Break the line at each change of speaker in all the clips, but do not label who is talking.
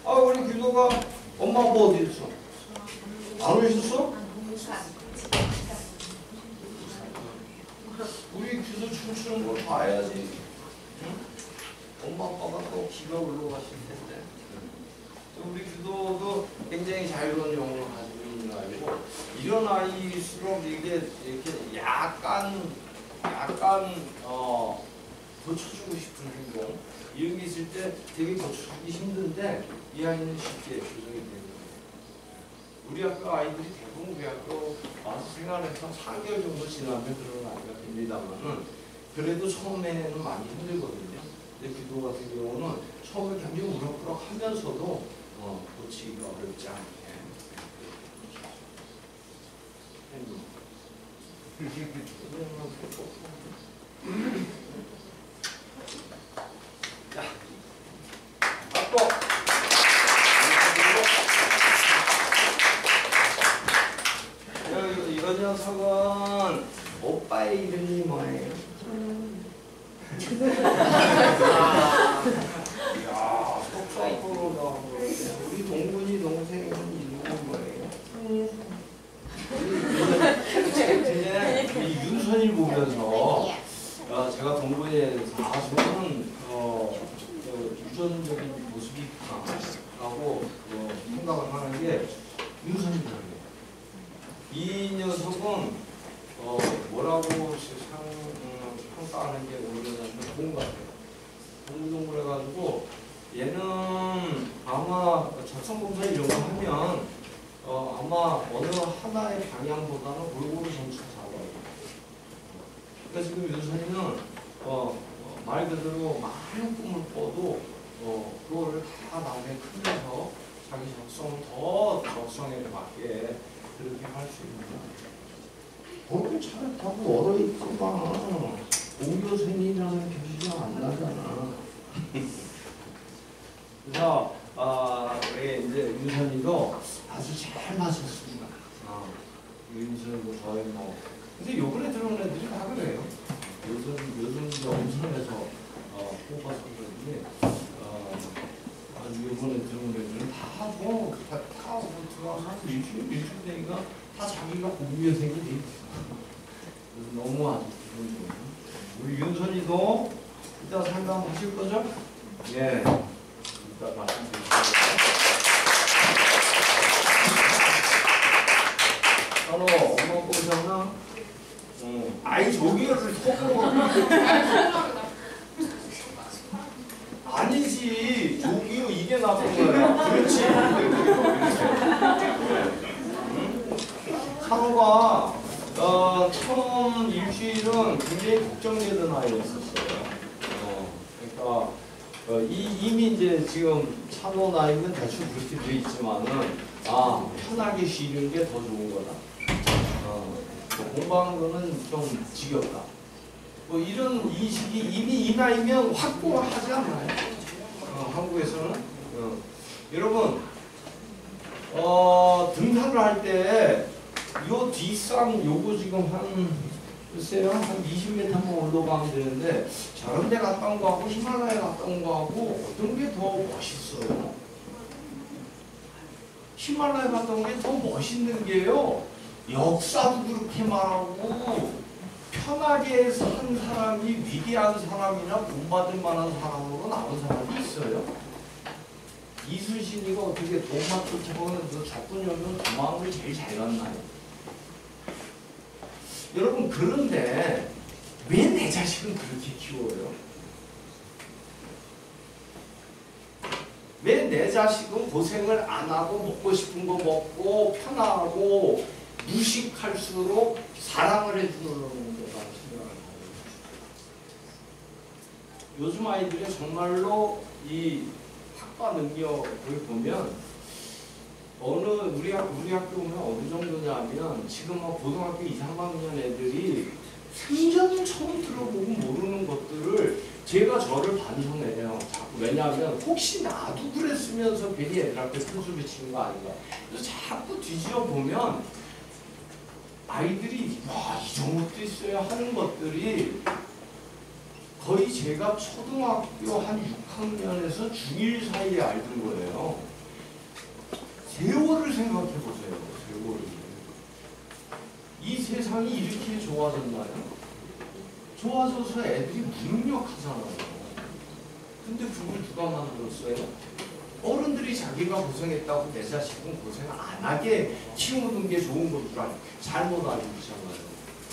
아, 우리 규도가 엄마 아빠 어디 있어? 안 오셨어? 우리 규도 춤추는 걸 봐야지. 응? 엄마 아빠가 또 기가 올라가실 텐데. 우리 규도도 굉장히 자유로운 영혼을 가지고 있는 아이고, 이런 아이일수록 이게 이렇게 약간 고쳐주고 싶은 행동 이런 게 있을 때 되게 고쳐주기 힘든데 이 아이는 쉽게 조정이 되는 거예요. 우리 학교 아이들이 대부분 우리 학교 와서 생활해서 4개월 정도 지나면 그런 아이가 됩니다만은 그래도 처음에는 많이 힘들거든요. 근데 규도 같은 경우는 처음에 굉장히 우럭부럭 하면서도 고치기가 어렵지 않게 자, 맞고 이런 녀석은 오빠의 이름이 뭐예요? 이야, 속사이코로다. 우리 동근이 동생은 이름이 뭐예요? 이 윤선이를 보면서 제가 동근에 저는 유전적인 모습이 있구나라고 생각을 하는 게 윤선이더라고요. 이 녀석은 뭐라고 평가하는 게 모르겠는데 공부 같아요. 공부동물 해가지고 얘는 아마 작성검사 이런 거 하면 아마 어느 하나의 방향보다는 골고루 점수가 잡아요. 그러니까 지금 윤선이는 말 그대로 많은 꿈을 꿔도 그거를 다 나중에 크면서 자기 적성을 더 적성에 맞게 그렇게 할 수 있는 거야. 차를 타고 얼어있구만. 공교생이라는 교시가 안 나잖아. 그래서 우리 이제 윤선이도 아주 잘 맞췄습니다. 윤선이도 저희 뭐 근데 요번에 들어온 애들이 다 그래요. 요즘 이제 엄선해서 뽑아서 그런지 요번에 들어온 애들은 다 들어와서 한 일주일 되니까 다 자기가 공교생이 돼 있어. 그래서 너무 아주 기분 좋아요. 우리 윤선이도 이따 상담 하실 거죠? 예. 이따 말씀드리겠습니다. 선호, 엄마 보셨나? 아이, 저기를 속으로. 아니지. 저기요, 이게 나쁜 거야. 그렇지. 산호가 처음 일주일은 굉장히 걱정되던 아이였었어요. 그러니까 이미 이제 지금 산호 나이는 대충 그렇게 돼 있지만은 편하게 쉬는 게 더 좋은 거다. 공부하는 거는 좀 지겹다. 뭐 이런 인식이 이미 이 나이면 확고하지 않나요? 한국에서는 여러분 등산을 할 때 요 뒷산 요거 지금 글쎄요 한 20m만 올라가면 되는데 저런 데 갔다 온 거하고 히말라야 갔다 온 거하고 어떤 게 더 멋있어요? 히말라야 갔다 온 게 더 멋있는 게요. 역사도 그렇게 말하고 편하게 산 사람이 위대한 사람이나 본받을 만한 사람으로 나온 사람이 있어요. 이순신이가 어떻게 돈만 쫓아보면 적군이면 도망을 제일 잘 갔나요? 여러분 그런데 왜 내 자식은 그렇게 키워요? 왜 내 자식은 고생을 안 하고 먹고 싶은 거 먹고 편하고 무식할수록 사랑을 해주는 거라고 생각을 하고 요즘 아이들이 정말로 이 학과 능력을 보면 우리 학교 보면 어느 정도냐면 지금 고등학교 2, 3학년 애들이 생전을 처음 들어보고 모르는 것들을 제가 저를 반성해요. 자꾸 왜냐하면 혹시 나도 그랬으면서 괜히 애들한테 큰소리 붙이는 거 아닌가. 그래서 자꾸 뒤지어 보면 아이들이 와, 이 정도도 있어야 하는 것들이 거의 제가 초등학교 한 6학년에서 중1 사이에 알던 거예요. 세월을 생각해 보세요. 세월을. 이 세상이 이렇게 좋아졌나요? 좋아져서 애들이 무능력하잖아요. 근데 그걸 누가 만들었어요? 어른들이 자기가 고생했다고 내 자식은 고생 안 하게 키우는 게 좋은 것들 잘못 알고 있잖아요.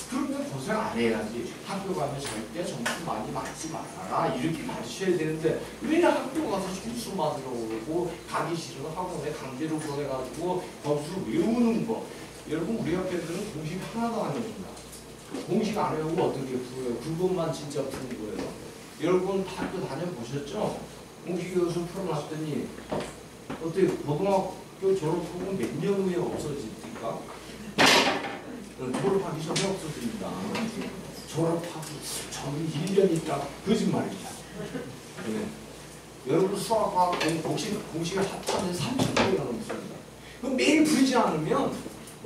그러면 고생 안 해야지. 학교 가면 절대 점수 많이 맞지 말아라. 이렇게 가르쳐야 되는데 왜 학교 가서 점수 맞으러 오고 가기 싫은 학원에 강제로 보내가지고 점수 외우는 거. 여러분 우리 학교들은 공식 하나도 안 해줍니다. 공식 안 외우고 어떻게 풀어요? 그것만 진짜 푸는 거예요. 여러분 학교 다녀보셨죠? 공식교수 풀어놨더니 어떻게 고등학교 졸업하고 몇 년 후에 없어집니까? 졸업하기 전에 없어집니다. 졸업하고 저는 1년 있다. 거짓말이죠. 네. 여러분 수학과 공식에 합하면 3,000개가 넘습니다. 그럼 매일 풀지 않으면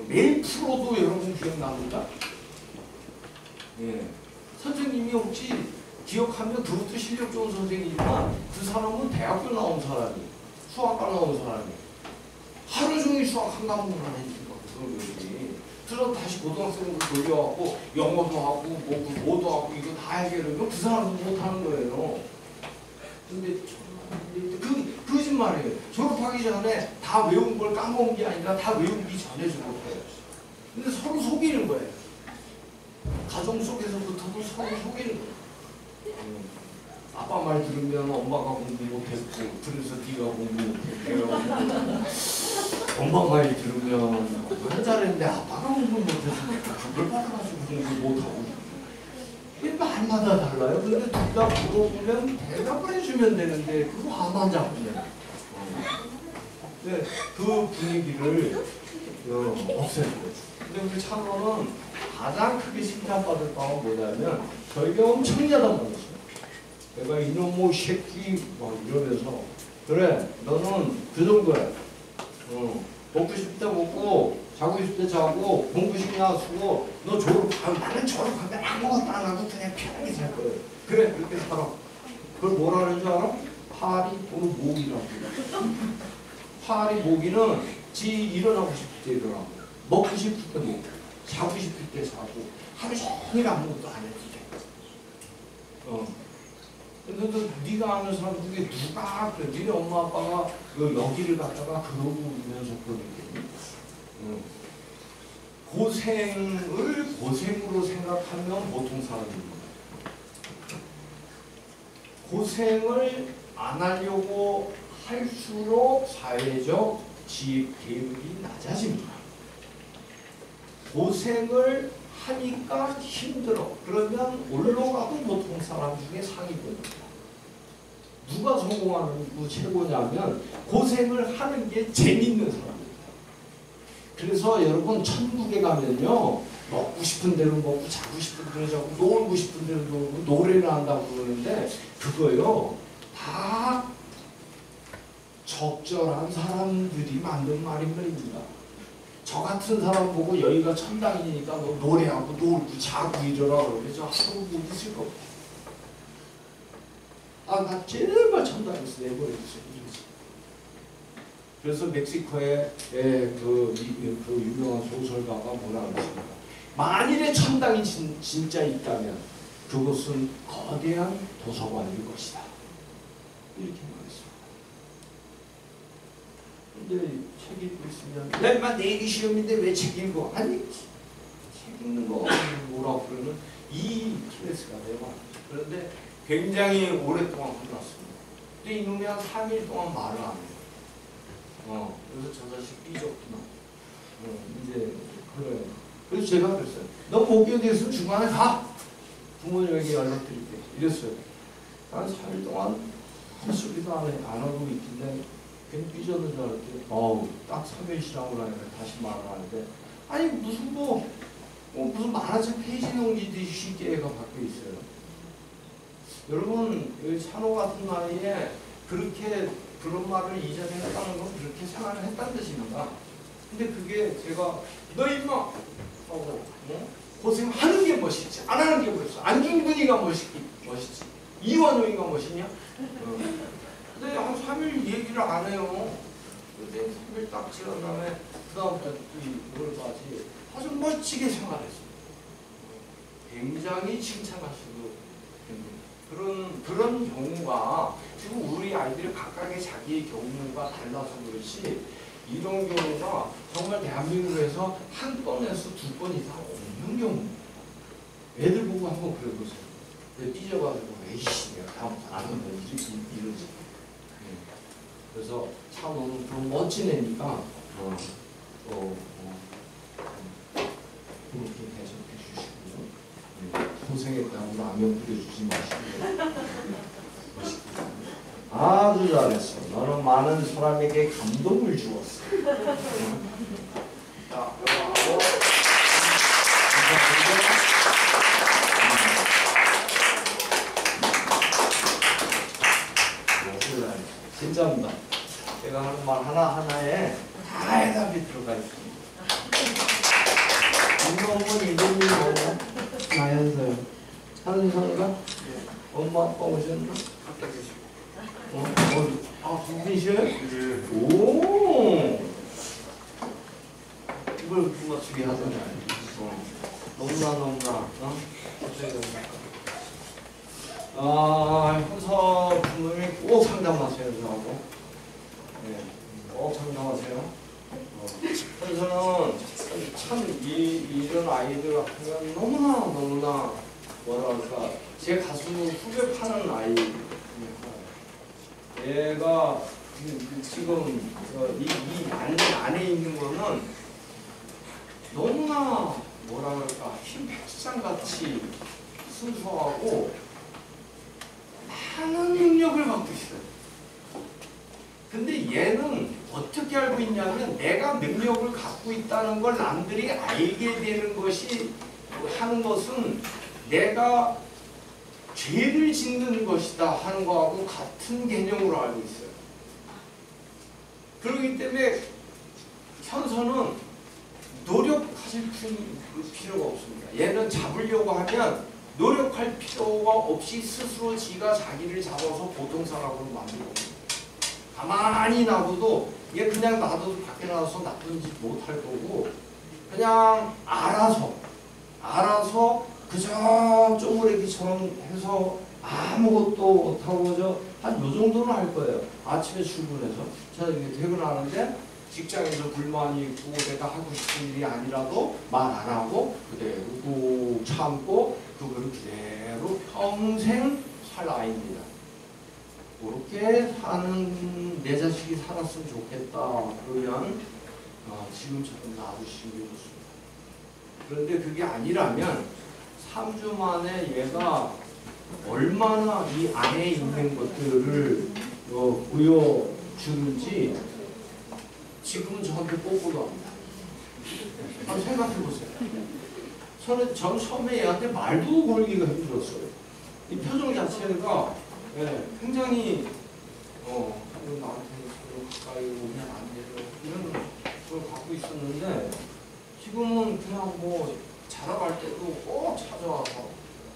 매일 풀어도 여러분 기억납니다. 네. 선생님이 혹시 기억하면 그것도 실력 좋은 선생님이지만 그 사람은 대학교 나온 사람이 수학과 나온 사람이 하루 종일 수학 한 과목만 해주는 거거든요. 그래서 다시 고등학생으로 돌려갖고 영어도 하고 뭐도 하고 이거 다 해결하면 그 사람도 못하는 거예요. 근데 그 거짓말이에요. 졸업하기 전에 다 외운 걸 까먹은 게 아니라 다 외우기 전에 졸업해요. 근데 서로 속이는 거예요. 가정 속에서부터도 서로 속이는 거예요. 아빠 말 들으면 엄마가 공부 못했고 그래서 네가 공부 못했대요. 엄마 말 들으면 왜 잘했는데 아빠가 공부 못해서 그걸 받아가지고 공부 못하고 이게 말마다 달라요. 근데 둘 다 물어보면 대답을 해주면 되는데 그거 하나만 잡으면 그 분위기를 없애는 거죠. 근데 우리 찬호는 가장 크게 칭찬받을 바가 뭐냐면 저희가 엄청 야단받았어요. 내가 이놈의 새끼 막 이러면서 그래 너는 그 정도야. 먹고 싶을 때 먹고 자고 싶을 때 자고 공부 시키냐 쓰고 너 졸업하면 나는 졸업하면 아무것도 안 하고 그냥 편하게 살 거예요. 그래 그렇게 살아. 그걸 뭐라는 줄 알아? 파리 또는 모기라고. 파리 모기는 지 일어나고 싶을 때 일어나고 먹고 싶을 때 먹고 자고 싶을 때 자고 하루 종일 아무것도 안 해도 돼. 근데 네가 아는 사람 중에 누가 그래? 니네 엄마 아빠가 여기를 갖다가 그러고 있면서 그러는데 고생을 고생으로 생각하면 보통 사람입니다. 고생을 안 하려고 할수록 사회적 지위 계급이 낮아집니다. 고생을 하니까 힘들어. 그러면 올라가도 보통 사람 중에 상위권입니다. 누가 성공하는 거 최고냐면 고생을 하는 게 재밌는 사람입니다. 그래서 여러분 천국에 가면요 먹고 싶은 대로 먹고 자고 싶은 대로 자고 놀고 싶은 대로 놀고 노래를 한다고 그러는데 그거요 다 적절한 사람들이 만든 말입니다. 저 같은 사람 보고 여기가 천당이니까 너 노래하고 놀고 자고 이러라 그러면 저 하루 못 있을 겁니다. 나 제발 천당에서 내버려주세요. 그래서 멕시코의 그 유명한 소설가가 뭐라 그랬습니까? 만일에 천당이 진짜 있다면 그것은 거대한 도서관일 것이다. 이렇게 말했습니다. 근데 책 읽고 있으면 내가 내기 시험인데 왜 책 읽어? 아니 책 읽는 거 뭐라고 그러는 이 스트레스가 내가 그런데 굉장히 오랫동안 혼났습니다. 근데 이놈이 한 3일 동안 말을 안 해요. 그래서 저 자식 삐졌구나. 이제 그래요. 그래서 제가 그랬어요. 너 목욕에서 중간에 가. 부모님에게 연락드릴게. 이랬어요. 한 3일 동안 한 소리도 안 하고 있길래 괜히 삐졌는 줄 알았더니 딱 3일 쉬라고 하니까 다시 말을 하는데 아니 무슨 무슨 만화책 페이지 넘기듯이 쉽게 애가 바뀌어 있어요. 여러분 찬호 같은 나이에 그렇게 그런 말을 이전에 했다는 건 그렇게 생활을 했다는 뜻입니다. 근데 그게 제가 너 임마 하고 고생하는 게 멋있지 안 하는 게 멋있어. 안 죽는 거니까 멋있지. 이완용인가 멋있냐? 근데 한 3일 얘기를 안 해요. 근데 3일 딱 지난 다음에 그 다음부터 이월까지 아주 멋지게 생활했어요. 굉장히 칭찬하시고 그런 경우가 지금 우리 아이들이 각각의 자기의 경우가 달라서 그렇지 이런 경우가 정말 대한민국에서 한 번에서 두 번 이상 없는 경우. 애들 보고 한번 그려보세요. 삐져가지고 에이씨 내가 다음부터 안 한다 이러지. 그래서 참 오늘 그런 멋진 애니까 그렇게 해석해 주시고요. 고생했다고 라면 끓여주지 마시고 아주 잘했어. 너는 많은 사람에게 감동을 주었어. 자, 진짜입니다. 제가 하는 말 하나하나에 다 해답이 들어가 있습니다. 이놈은 이름이 뭐냐? 나연서요. 한성이가? 엄마 아빠 오셨나? 두 분이셔요? 오! 이걸 맞추게 하더니 너무나 현서 부모님이 꼭 상담하세요 저하고. 꼭 상담하세요. 현서는 참 이런 아이들 같으면 너무나 뭐랄까 제 가슴 후벼 파는 아이입니다. 얘가 지금 이 안에 있는 거는 너무나 뭐라 그럴까 흰 백지장같이 순수하고 많은 능력을 갖고 있어요. 근데 얘는 어떻게 알고 있냐면 내가 능력을 갖고 있다는 걸 남들이 알게 되는 것이 하는 것은 내가 죄를 짓는 것이다 하는 거하고 같은 개념으로 알고 있어요. 그렇기 때문에 현서는 노력하실 필요가 없습니다. 얘는 잡으려고 하면 노력할 필요가 없이 스스로 지가 자기를 잡아서 보통 사람으로 만들고 가만히 놔둬도 얘 그냥 놔둬도 밖에 나와서 나쁜 짓 못할 거고 그냥 알아서 그저 쪼그레기처럼 해서 아무것도 못하고 한 요 정도는 할 거예요. 아침에 출근해서 저는 퇴근하는데 직장에서 불만이 있고 내가 하고 싶은 일이 아니라도 말 안 하고 그대로 꾹 참고 그거를 그대로 평생 살 아이입니다. 그렇게 사는 내 자식이 살았으면 좋겠다. 그러면 지금처럼 놔두시는 게 좋습니다. 그런데 그게 아니라면 3주 만에 얘가 얼마나 이 안에 있는 것들을 보여주는지 지금은 저한테 뽀뽀도 합니다. 한번 생각해보세요. 전 처음에 얘한테 말도 걸기가 힘들었어요. 이 표정 자체가 굉장히 나한테 가까이 오면 안 되죠. 이런 걸 갖고 있었는데 지금은 그냥 뭐 자라갈 때도 꼭 찾아와서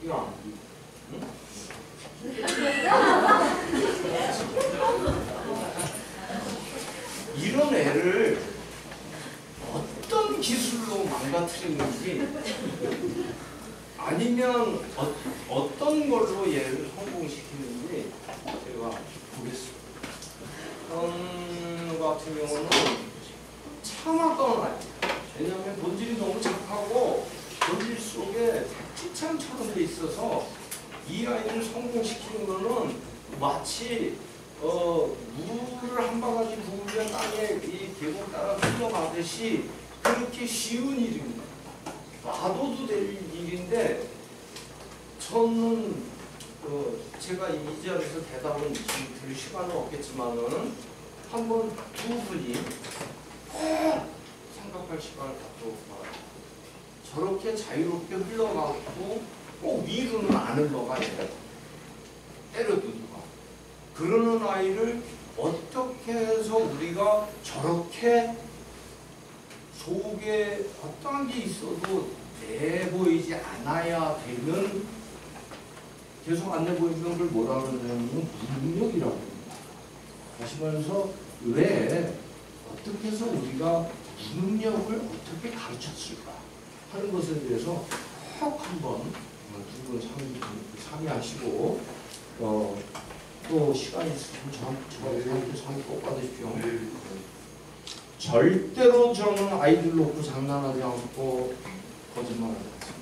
야, 응? 이런 애를 어떤 기술로 망가뜨리는지 아니면 어떤 걸로 얘를 성공시키는지 제가 보겠습니다. 현 같은 경우는 참 아까운 아이입니다. 왜냐하면 본질이 너무 착하고 본질 속에 백지창처럼 돼 있어서 이 아이를 성공시키는 거는 마치 물을 한 바가지 부으면 땅에 이 계곡 따라 흘러가듯이 그렇게 쉬운 일입니다. 놔둬도 될 일인데 저는 제가 이 자리에서 대답은 지금 드릴 시간은 없겠지만은 한번 두 분이 생각할 시간을 갖도록 바랍니다. 저렇게 자유롭게 흘러가고 꼭 위로는 안 흘러가야 돼요. 때려도 누가. 그러는 아이를 어떻게 해서 우리가 저렇게 속에 어떠한 게 있어도 내보이지 않아야 되는 계속 안내 보이는 걸 뭐라 그러냐면 무능력이라고 합니다. 다시 말해서 왜 어떻게 해서 우리가 무능력을 어떻게 가르쳤을까 하는 것에 대해서 꼭 한번 두 분 상의하시고 또 시간이 있으면 저한테 상의 꼭 받으십시오. 절대로 저는 아이들 놓고 장난하지 않고 거짓말하지 않습니다.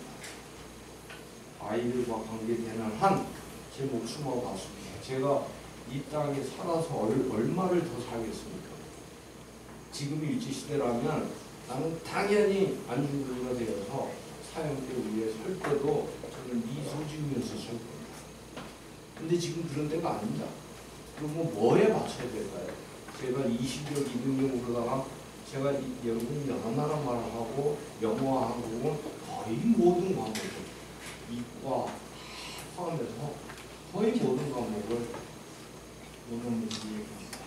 아이들과 관계되는 한 제 목숨하고 같습니다. 제가 이 땅에 살아서 얼마를 더 살겠습니까? 지금 일제시대라면 나는 당연히 안중근이가 되어서 사형대 위에 설 때도 저는 미소 지으면서 설 겁니다. 근데 지금 그런 때가 아닙니다. 그럼 뭐에 맞춰야 될까요? 제가 20여 기능력 그러다가 제가 여러분 여러 나라 말을 하고 영어와 한국은 거의 모든 과목을 이과 포함해서 거의 모든 과목을 원어민이 얘기합니다.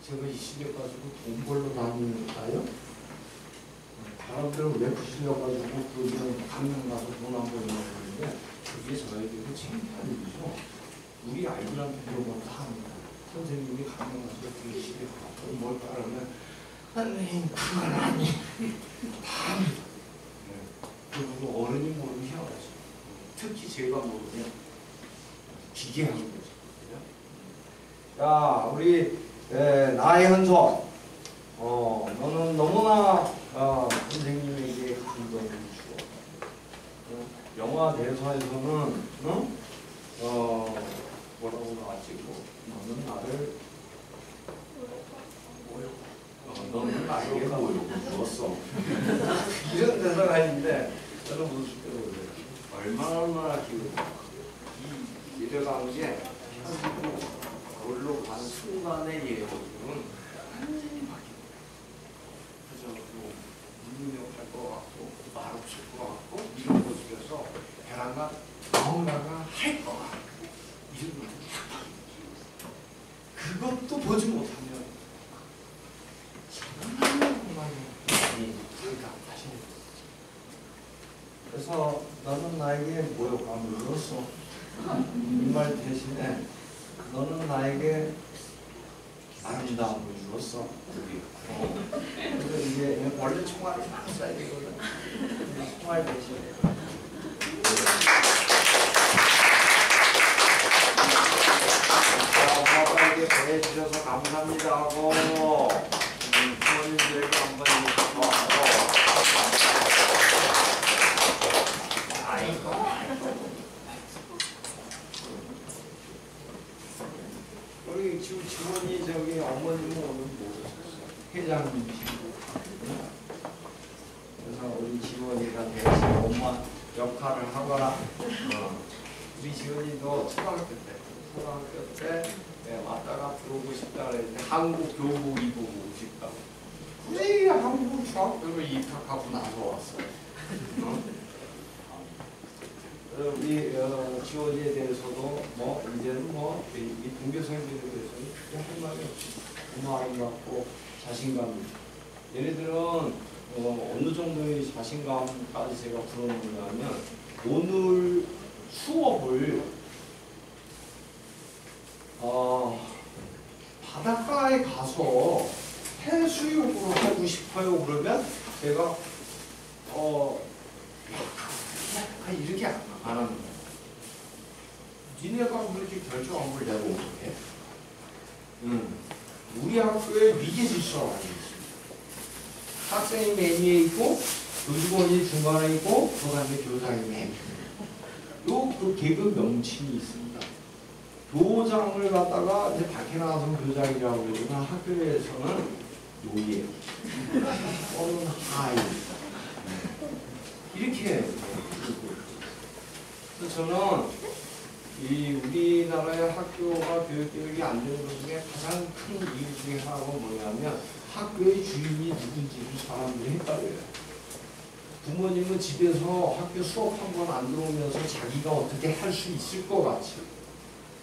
제가 이 시대 가지고 돈 벌러 다니는가요? 사람들은 왜 부실려가지고 그냥 강남 가서 돈 안 벌려고 하는데 그게 저에게도 창피한 일이죠. 우리 아이들한테 물어보면 다 합니다. 선생님이 강남 가서 그 시대 가서 뭘 따르면 선생님 그건 아니 다 합니다. 그리고 어른이 모르면 희한하죠. 특히 제가 모르면 기괴한 거죠. 자, 우리 나현석, 너는 너무나 선생님에게 감동을 주고, 영화 대사에서는 뭐라고 나왔지고, 너는 나를 너는 나에게 모욕을 주었어. 이런 대사가 있는데 저는 무슨 때문에 얼마나 이 이래가는 게 펴지고 올로 가는 순간의 예보는 완전히 바뀝니다. 그래서 뭐 무능력할 것 같고 말없을 것 같고 이런 모습에서 베란다 뭔가가 할 것 같고 이런 것들이 딱 바뀝니다. 그것도 보지 못하면 정말 그래서 너는 나에게 모욕감을 줬어. 이 말 대신에 너는 나에게 아름다움을 주었어. 그래서 이게 원래 총알을 막 쏴야 되거든. 총알 대신에. 엄마에게 보내주셔서 감사합니다 하고 부모님들에게 한번 인사하고 우리 지금 직원이 저기 어머님은 오늘 모르셨어요. 회장님이시고. 그래서 우리 직원이가 대신 엄마 역할을 하거나 우리 직원이도 초등학교 때 왔다가 들어오고 싶다 그랬는데 한국 교복 입어보고 싶다고. 굳이 한국 중학교를 입학하고 나서 왔어요. 우리 지원이에 대해서도 뭐 이제는 뭐 이 동교생들에 대해서는 할 말이 없이 너무 아름답고 자신감이. 얘네들은 어느 정도의 자신감까지 제가 불어넣냐면 오늘 수업을 바닷가에 가서 해수욕을 하고 싶어요. 그러면 제가 이렇게 안 합니다. 니네가 그렇게 결정한 걸 내가 어떻게 해? 우리 학교에 위계 질서가 많이 있습니다. 학생이 맨 위에 있고 교직원이 중간에 있고 그 다음에 교장이 맨 그 계급 명칭이 있습니다. 교장을 갖다가 이제 밖에 나가서 교장이라고 그러지만 학교에서는 노예 또는 하이 이렇게 그래서 저는 이 우리나라의 학교가 교육이 안 되는 것 중에 가장 큰 이유 중에 하나가 뭐냐면 학교의 주인이 누군지를 사람들이 헷갈려요. 부모님은 집에서 학교 수업 한 번 안 들어오면서 자기가 어떻게 할 수 있을 것 같이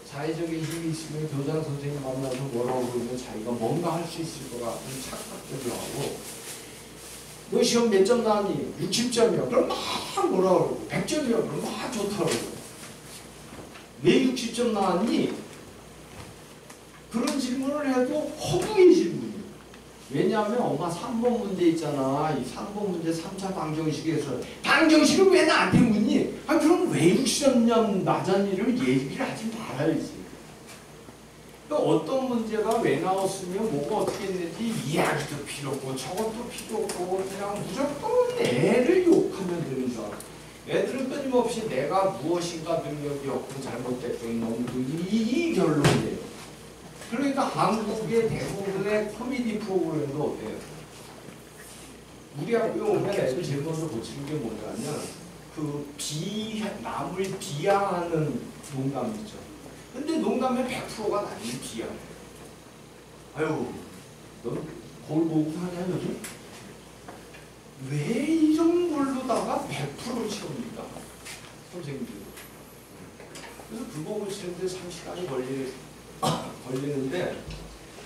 사회적인 힘이 있으면 교장 선생님 만나서 뭐라고 그러면 자기가 뭔가 할 수 있을 것 같은 착각들을 하고 너 시험 몇 점 나왔니? 60점이야. 그럼 막 뭐라 그러고 100점이야. 그럼 막 좋다고. 왜 60점 나왔니? 그런 질문을 해도 허구의 질문이에요. 왜냐하면 엄마 3번 문제 있잖아. 이 3번 문제 3차 방정식에서 방정식을 왜 나한테 묻니? 아 그럼 왜 60점 낮았니를 얘기를 하지 말아야지. 어떤 문제가 왜 나왔으면 뭐가 어떻게 했는지 이야기도 필요 없고 저것도 필요 없고 그냥 무조건 애를 욕하면 되는 줄 알아. 애들은 끊임없이 내가 무엇인가 능력이 없고 잘못됐더니 너무 이 결론이에요. 그러니까 한국의 대부분의 코미디 프로그램도 어때요? 우리 학교에 오면 애들 제일 먼저 고치는 게 뭐냐면 남을 비하하는 농담 있죠. 근데 농담의 100%가 나는 비하해. 아유, 넌 거울 보고 사냐 요즘? 왜 이런 걸로다가 100%를 채웁니까? 선생님들. 그래서 그거 고치는데 3시간이 걸리는데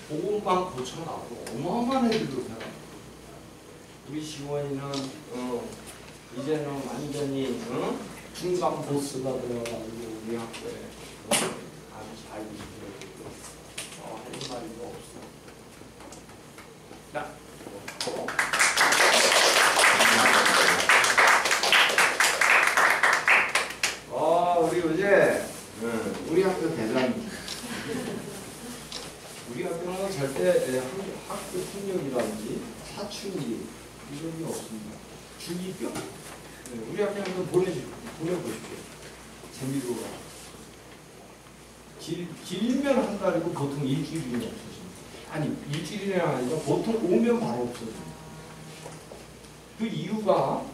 그것만 고쳐놔도 어마어마한 애들도 살아. 우리 지원이는 이제는 완전히 중간 보스가 되어가지고 우리 학교에 아주 잘 이끌어주고 할 말이 없어. 자, 우리 어제 우리 학교 대장. 우리 학교는 절대 학교 폭력이라든지 사춘기 이런 게 없습니다. 중2병? 우리 학교 한번 보내보십시오. 재미로 가. 길면 한 달이고 보통 일주일이면 없어집니다. 아니 일주일이 아니라 보통 오면 바로 없어집니다. 그 이유가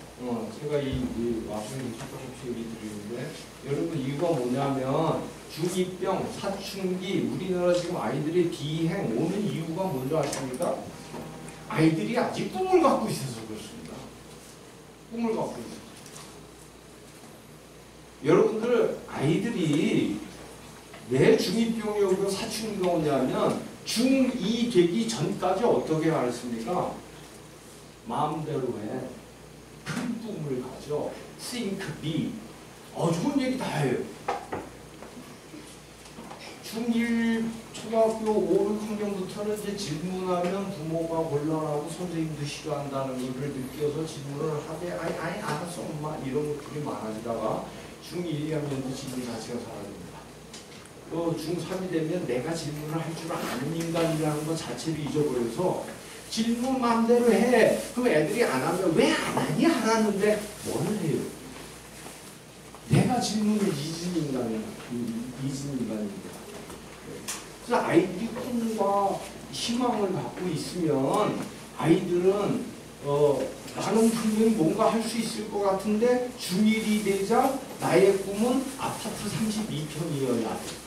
제가 이 와서 조금씩 얘기 드리는데 여러분 이유가 뭐냐면 중2병, 사춘기 우리나라 지금 아이들의 비행 오는 이유가 뭔지 아십니까? 아이들이 아직 꿈을 갖고 있어서 그렇습니다. 꿈을 갖고 있어서. 여러분들 아이들이 왜 중2병이 오고 사춘기가 오냐면 중2 되기 전까지 어떻게 알았습니까? 마음대로 해. 큰 꿈을 가져. think big. 좋은 얘기 다 해요. 중1 초등학교 5, 6학년부터는 이제 질문하면 부모가 곤란하고 선생님도 싫어한다는 것을 느껴서 질문을 하되 아니 알았어 엄마 이런 것들이 많아지다가 중1, 2학년도 질문 자체가 사라집니다. 또 중3이 되면 내가 질문을 할 줄 아는 인간이라는 것 자체를 잊어버려서 질문 마음대로 해. 그럼 애들이 안 하면 왜 안 하니? 하라는데 뭘 해요? 내가 질문을 잊은 인간입니다. 그래서 아이들이 꿈과 희망을 갖고 있으면 아이들은 나는 분명히 뭔가 할 수 있을 것 같은데 중1이 되자 나의 꿈은 아파트 32평이어야 돼.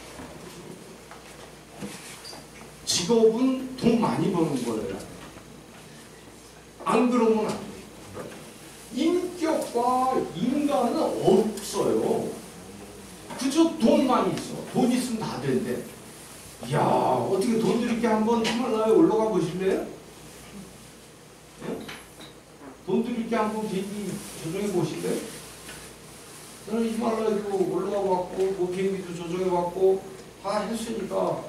직업은 돈 많이 버는 거예요. 안 그러면 안 돼. 인격과 인간은 없어요. 그저 돈만 있어. 돈 있으면 다 된대. 이야, 어떻게 돈 들이게 한번 히말라야에 올라가 보실래요? 네? 돈 들이게 한번 비행기 조정해 보실래요? 저는 히말라야도 올라가 봤고, 뭐 비행기도 조정해 봤고, 다 했으니까,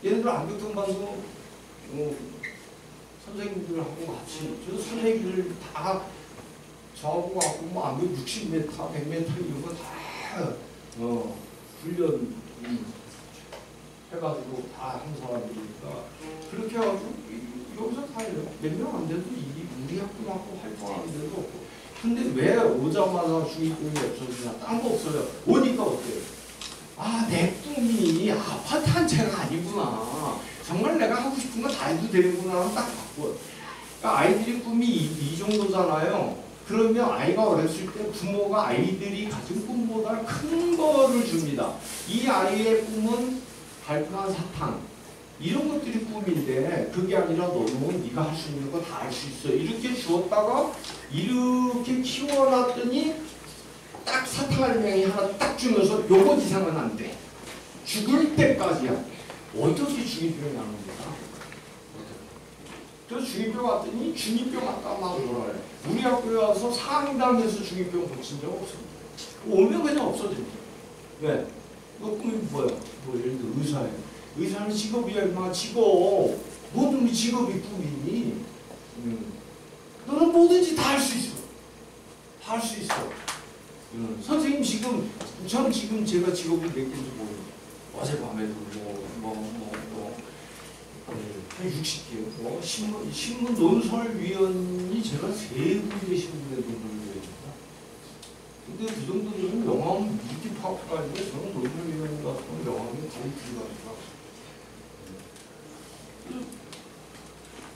얘네들 안경통 봐서, 선생님들하고 같이, 저도 선생님들 다 저하고 갖고, 뭐, 안경 60m, 100m 이런 거 다, 훈련, 해가지고 다 한 사람들이니까 그렇게 해가지고 여기서 다 해요. 몇 명 안 돼도 우리 학교하고 활동하는 데도 없고. 근데 왜 오자마자 중2꿈이 없어지냐? 딴 거 없어요. 오니까 어때요? 내 꿈이 아파트 한 채가 아니구나. 정말 내가 하고 싶은 거 다 해도 되는구나. 딱 바꿔요. 그러니까 아이들이 꿈이 이 정도잖아요. 그러면 아이가 어렸을 때 부모가 아이들이 가진 꿈보다 큰 거를 줍니다. 이 아이의 꿈은 달콤한 사탕 이런 것들이 꿈인데 그게 아니라 너는 네가 할 수 있는 거 다 할 수 있어 이렇게 주었다가 이렇게 키워놨더니 딱 사탕 알맹이 하나 딱 주면서 요거 이상은 안 돼. 죽을 때까지야. 어떻게 중2병이 안 옵니까? 저 중2병 왔더니 중2병 왔다 막 뭐라 그래. 우리 학교에 와서 상담에서 중2병 고친 적 없어. 오면 그냥 없어집니다. 왜? 너 꿈이 뭐야? 뭐 예를 들어 의사야. 의사는 직업이야 임마 직업. 모든 직업이 꿈이니. 너는 뭐든지 다 할 수 있어. 다 할 수 있어. 선생님 지금 저는 지금 제가 직업이 몇 개인지 모르겠어요. 어젯밤에도 한 60개. 신문 논설위원이 제가 3분의 신문에도 불러드립니다. 근데 그 정도 되면 명함 밑에 파악가 아니고 저는 논설위원 같은 명함이 거의 불가합니다.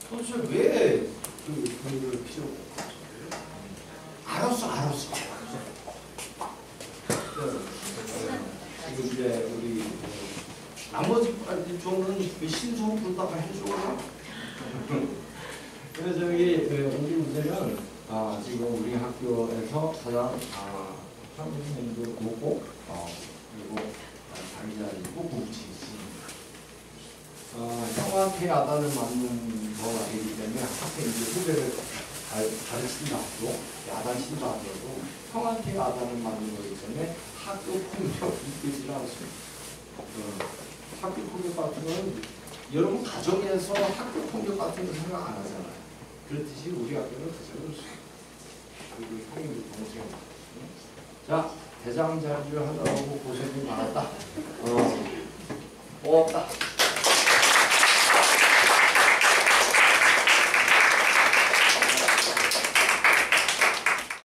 도대체 왜 그걸 필요가 알았어. 지금 이제 우리 나머지 쪽은 신성 불다가 해줘요. 그래서 저기 우리 문제는 지금 우리 학교에서 가장 선생님도 높고 그리고 자기자리고 공치 있습니다. 형한테 야단을 맞는 거가 되기 때문에 학생들이 후배를 가르친다 하도 야단 친다 하더라도 형한테 야단을 맞는 거기 때문에 학교 폭력이 되지 않습니다. 학교 폭력 같은 거는 여러분 가정에서 학교 폭력 같은 거 생각 안 하잖아요. 그렇듯이 우리 학교는 그대로 그리고 형님 동생. 자, 대장자리를 하느라고 고생이 많았다. 고맙다.